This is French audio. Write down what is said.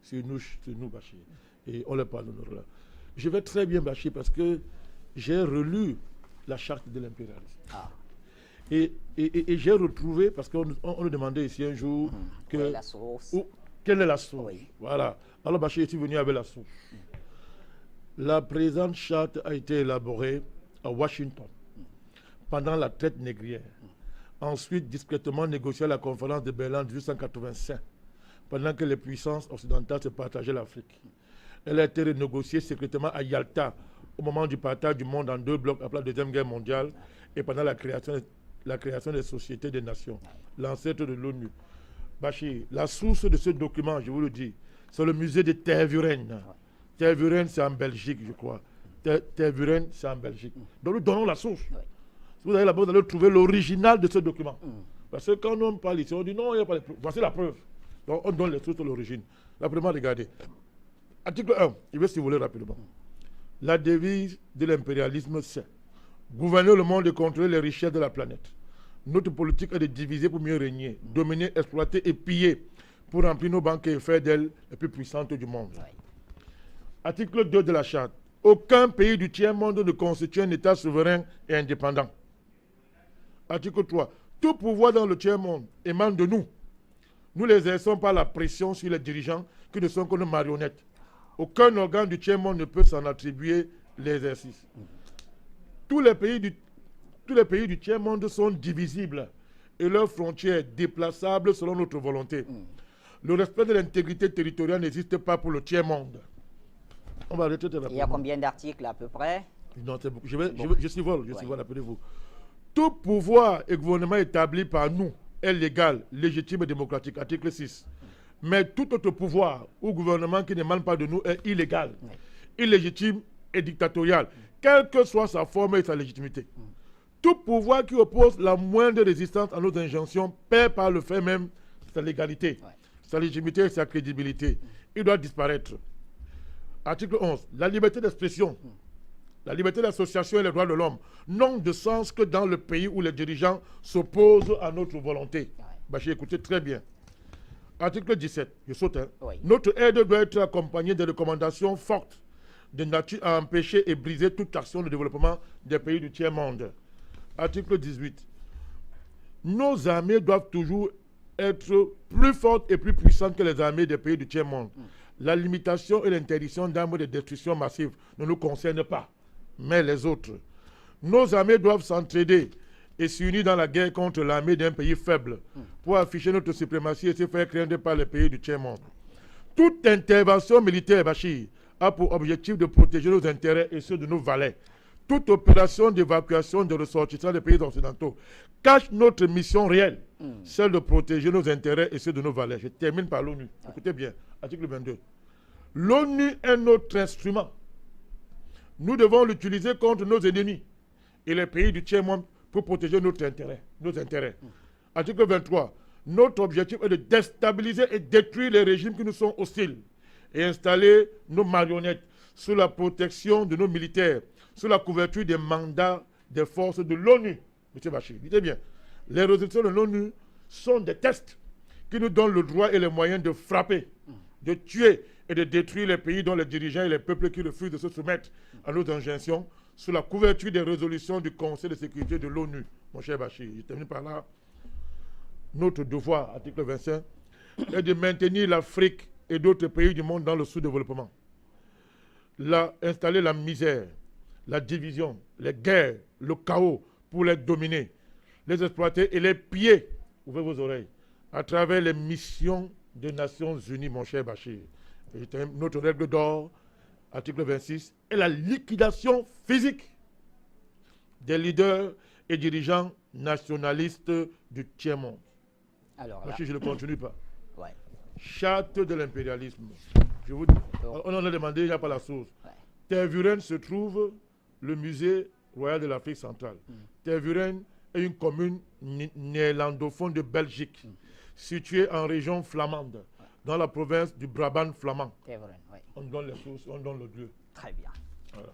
sur nous, Bachir. Et on leur pardonnera là. Je vais très bien, Bachir, parce que j'ai relu la charte de l'impérialisme. Ah. Et j'ai retrouvé, parce qu'on nous demandait ici un jour quelle est la source? Quelle est la source? Oui. Voilà. Alors Bachir est venu avec la source. La présente charte a été élaborée à Washington pendant la traite négrière. Ensuite, discrètement négociée à la conférence de Berlin en 1885, pendant que les puissances occidentales se partageaient l'Afrique. Elle a été renégociée secrètement à Yalta au moment du partage du monde en deux blocs après la Deuxième Guerre mondiale et pendant la création des sociétés des nations, l'ancêtre de l'ONU. Bachir, la source de ce document, je vous le dis, c'est le musée de Tervuren. Tervuren, c'est en Belgique, je crois. Tervuren, c'est en Belgique. Donc nous donnons la source. Si vous allez là-bas, vous allez trouver l'original de ce document. Parce que quand on parle ici, on dit non, il n'y a pas de preuve. Voici la preuve. Donc on donne les sources de l'origine. Là, vraiment, regardez. Article 1, je vais si vous voulez rapidement. La devise de l'impérialisme, c'est gouverner le monde et contrôler les richesses de la planète. Notre politique est de diviser pour mieux régner, dominer, exploiter et piller pour remplir nos banques et faire d'elles les plus puissantes du monde. Article 2 de la charte. Aucun pays du tiers-monde ne constitue un État souverain et indépendant. Article 3. Tout pouvoir dans le tiers-monde émane de nous. Nous les exerçons par la pression sur les dirigeants qui ne sont que nos marionnettes. Aucun organe du tiers-monde ne peut s'en attribuer l'exercice. Tous les pays du tiers-monde sont divisibles et leurs frontières déplaçables selon notre volonté. Le respect de l'intégrité territoriale n'existe pas pour le tiers-monde. On va arrêter de Il y a combien d'articles à peu près? Non, je survole, appelez-vous. Tout pouvoir et gouvernement établi par nous est légal, légitime et démocratique. Article 6. Mais tout autre pouvoir ou gouvernement qui n'émane pas de nous est illégal, illégitime et dictatorial, quelle que soit sa forme et sa légitimité. Tout pouvoir qui oppose la moindre résistance à nos injonctions perd par le fait même sa légalité, sa légitimité et sa crédibilité. Il doit disparaître. Article 11. La liberté d'expression, la liberté d'association et les droits de l'homme n'ont de sens que dans le pays où les dirigeants s'opposent à notre volonté. J'ai écouté très bien. Article 17. Je saute. Notre aide doit être accompagnée de recommandations fortes de nature à empêcher et briser toute action de développement des pays du tiers-monde. Article 18. Nos armées doivent toujours être plus fortes et plus puissantes que les armées des pays du tiers-monde. La limitation et l'interdiction d'armes de destruction massive ne nous concernent pas, mais les autres. Nos armées doivent s'entraider et s'unir dans la guerre contre l'armée d'un pays faible pour afficher notre suprématie et se faire craindre par les pays du tiers-monde. Toute intervention militaire, Bachir, a pour objectif de protéger nos intérêts et ceux de nos valets. Toute opération d'évacuation de ressortissants des pays occidentaux cache notre mission réelle, celle de protéger nos intérêts et ceux de nos valets. Je termine par l'ONU. Écoutez bien, article 22. L'ONU est notre instrument. Nous devons l'utiliser contre nos ennemis et les pays du tiers-monde pour protéger nos intérêts. Article 23. Notre objectif est de déstabiliser et détruire les régimes qui nous sont hostiles et installer nos marionnettes sous la protection de nos militaires, sous la couverture des mandats des forces de l'ONU. M. Bachir, dites bien, les résolutions de l'ONU sont des tests qui nous donnent le droit et les moyens de frapper, de tuer et de détruire les pays dont les dirigeants et les peuples qui refusent de se soumettre à nos injonctions sous la couverture des résolutions du Conseil de sécurité de l'ONU. Mon cher Bachir, je termine par là. Notre devoir, article 25, est de maintenir l'Afrique et d'autres pays du monde dans le sous-développement. Installer la misère, la division, les guerres, le chaos pour les dominer, les exploiter et les piller, ouvrez vos oreilles, à travers les missions des Nations Unies, mon cher Bachir. Et notre règle d'or, article 26, est la liquidation physique des leaders et dirigeants nationalistes du tiers-monde. Alors, Bachir, je ne continue pas. Ouais. Charte de l'impérialisme. Je vous dis, on en a demandé, il n'y a pas la source. Tervuren se trouve le musée royal de l'Afrique centrale. Tervuren est une commune néerlandophone de Belgique, située en région flamande, dans la province du Brabant flamand. Tervuren, oui. On donne les sources, on donne le lieu. Très bien. Voilà.